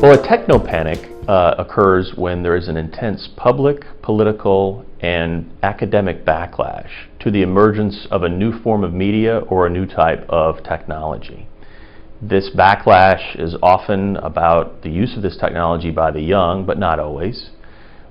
Well, a technopanic occurs when there is an intense public, political, and academic backlash to the emergence of a new form of media or a new type of technology. This backlash is often about the use of this technology by the young, but not always.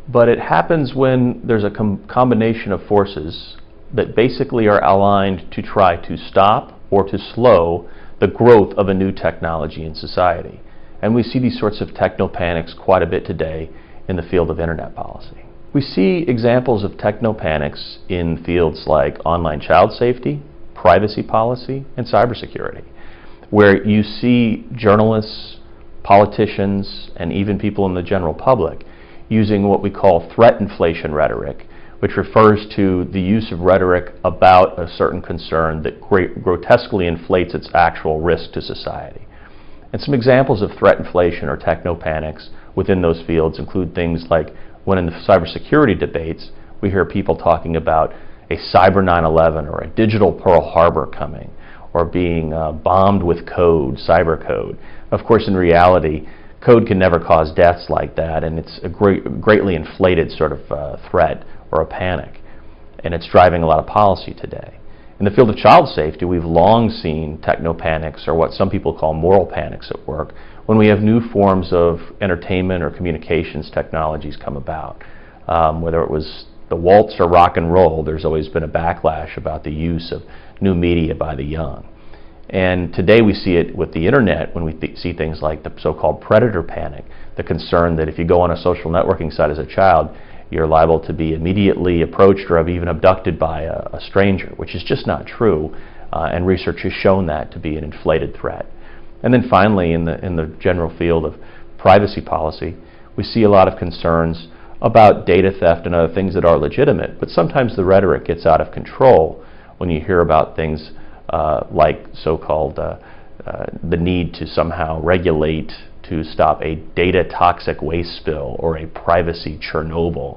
But it happens when there's a combination of forces that basically are aligned to try to stop or to slow the growth of a new technology in society. And we see these sorts of technopanics quite a bit today in the field of internet policy. We see examples of technopanics in fields like online child safety, privacy policy, and cybersecurity, where you see journalists, politicians, and even people in the general public using what we call threat inflation rhetoric, which refers to the use of rhetoric about a certain concern that grotesquely inflates its actual risk to society. And some examples of threat inflation or technopanics within those fields include things like when in the cybersecurity debates we hear people talking about a cyber 9/11 or a digital Pearl Harbor coming, or being bombed with code, cyber code. Of course, in reality, code can never cause deaths like that, and it's a greatly inflated sort of threat or a panic, and it's driving a lot of policy today. In the field of child safety, we've long seen technopanics, or what some people call moral panics, at work when we have new forms of entertainment or communications technologies come about. Whether it was the waltz or rock and roll, there's always been a backlash about the use of new media by the young. And today we see it with the internet when we see things like the so-called predator panic, the concern that if you go on a social networking site as a child, you're liable to be immediately approached or even abducted by a stranger, which is just not true, and research has shown that to be an inflated threat. And then finally, in the general field of privacy policy, we see a lot of concerns about data theft and other things that are legitimate, but sometimes the rhetoric gets out of control when you hear about things like so-called the need to somehow regulate to stop a data toxic waste spill or a privacy Chernobyl.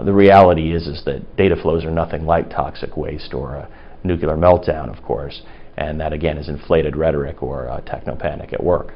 The reality is that data flows are nothing like toxic waste or a nuclear meltdown, of course, and that again is inflated rhetoric or technopanic at work.